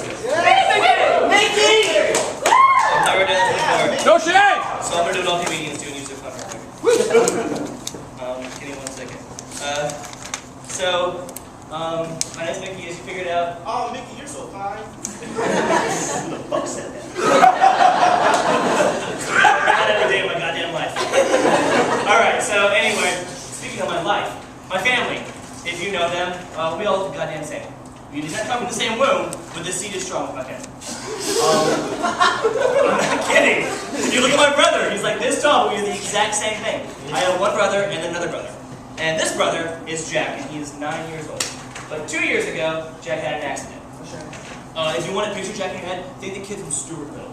Mickey! I've never done this before. No shame! So I'm gonna do it all comedians do and use their fun real quick. Give me 1 second. My name's Mickey, as you figured out. Oh, Mickey, you're so fine. Who the fuck said that? Not every day of my goddamn life. Alright, so anyway, speaking of my life, my family, if you know them, we all look the goddamn same. We did not come from the same womb, but this seed is strong with my family. I'm not kidding. If you look at my brother, he's like this tall, but we do the exact same thing. I have one brother and another brother. And this brother is Jack, and he is 9 years old. But 2 years ago, Jack had an accident. If you want to picture Jack in your head, think the kid from Stewartville.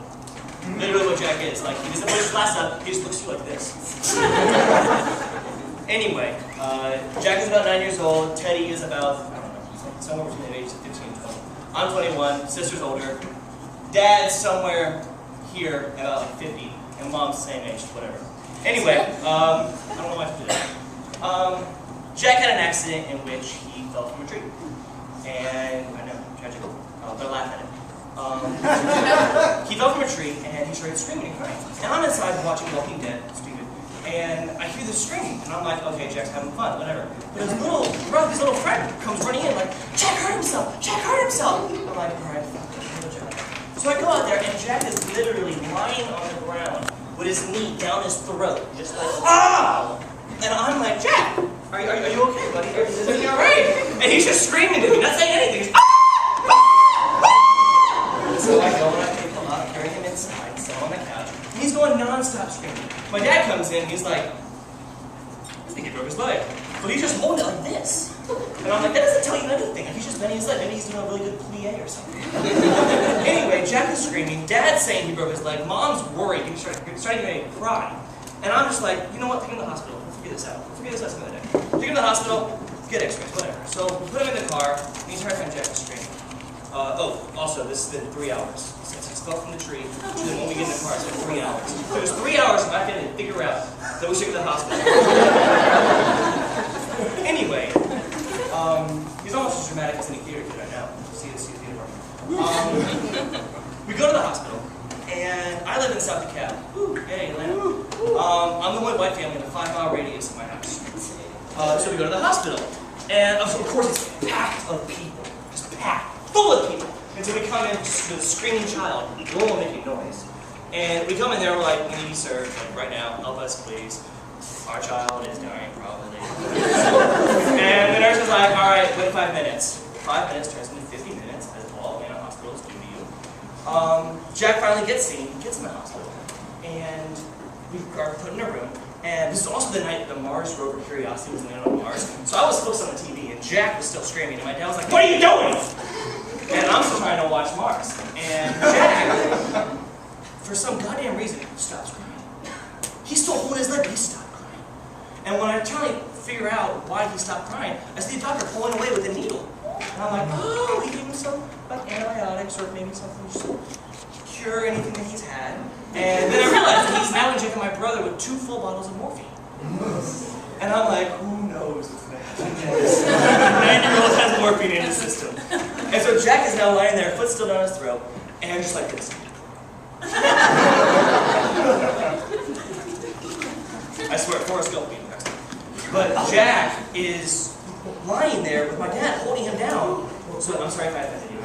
Literally what Jack is. Like, he doesn't put his glass up, he just looks to you like this. Anyway, Jack is about 9 years old, Teddy is about, I don't know, somewhere between the ages of 15 and 20. I'm 21, sister's older. Dad's somewhere here, about like 50, and mom's the same age, whatever. Anyway, I don't know why I have to do that. Jack had an accident in which he fell from a tree. And, I know, tragic, but I laugh at it. He fell from a tree and he started screaming and crying. And I'm inside watching Walking Dead, stupid, and I hear this screaming, and I'm like, okay, Jack's having fun, whatever. But his little friend comes running in like, Jack hurt himself! Jack hurt himself! I'm like, alright, fuck, Jack. So I go out there and Jack is literally lying on the ground with his knee down his throat, just like, ah! And I'm like, Jack, are you okay, buddy? Is everything alright? And he's just screaming to me, not saying anything. He's, ah! So I go and I pick him up, carry him inside, sit him on the couch, and he's going non-stop screaming. My dad comes in, he's like, I think he broke his leg. But he's just holding it like this. And I'm like, that doesn't tell you anything. If he's just bending his leg, maybe he's doing a really good plie or something. Anyway, Jack is screaming, Dad's saying he broke his leg, Mom's worried, he's starting to make me cry. And I'm just like, you know what, take him to the hospital. Let's figure this out. We'll figure this out some other day. Take him to the hospital, get x-rays, whatever. So we put him in the car, and the entire time Jack is screaming. Also, this has been 3 hours. Since he fell from the tree to the moment we get in the car, it's been 3 hours. So it was 3 hours of my family to figure out that we should go to the hospital. Anyway, he's almost as dramatic as any theater kid right now. See the theater part. We go to the hospital, and I live in South DeKalb. Yay, Atlanta. I'm the only white family in a 5-mile radius of my house. So we go to the hospital, and of course it's packed of people, just packed. Full of people. And so we come in with a screaming child, we're all making noise. And we come in there, we're like, we need to be served, like right now, help us please. Our child is dying probably. And the nurse was like, alright, wait 5 minutes. 5 minutes turns into 50 minutes, as all in hospitals do to you. Jack finally gets seen, gets in the hospital. And we are put in a room. And this is also the night that the Mars rover Curiosity was landing on Mars. So I was focused on the TV, and Jack was still screaming, and my dad was like, what are you doing? And I'm still trying to watch Mars. And Jack, for some goddamn reason, stops crying. He's still holding his leg, but he stopped crying. And when I try to figure out why he stopped crying, I see the doctor pulling away with a needle. And I'm like, oh, he gave him some like antibiotics or maybe something just to cure anything that he's had. And then I realized that he's now injecting my brother with 2 full bottles of morphine. And I'm like, who knows what's going to happen next? 9-year-old has morphine in his system. And so Jack is now lying there, foot still down his throat, and just like this. I swear, Forrest Gump being next. But Jack is lying there with my dad holding him down. So I'm sorry if I offended you.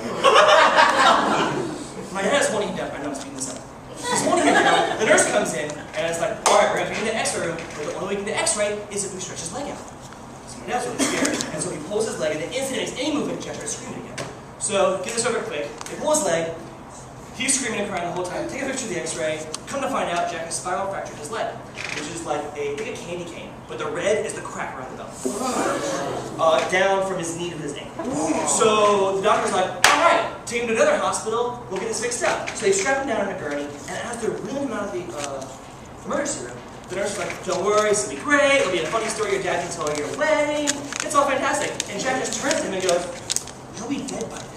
My dad is holding him down. I know I'm speaking this up. He's holding him down. The nurse comes in, and it's like, all right, we're going to take him to the x-ray room, but the only way we can get the x-ray is if we stretch his leg out. So my dad's really scared, and so he pulls his leg, and the instant he makes any movement, Jack starts screaming again. So, get this over quick. They pull his leg, he's screaming and crying the whole time. Take a picture of the x-ray, come to find out Jack has spiral fractured his leg, which is like a candy cane, but the red is the crack around the belt. Down from his knee to his ankle. So the doctor's like, alright, take him to another hospital, we'll get this fixed up. So they strap him down in a gurney, and as they're wheeling him out of the emergency room, the nurse is like, don't worry, this will be great, it'll be a funny story your dad can tell at your wedding, it's all fantastic. And Jack just turns to him and goes, he'll be dead by then.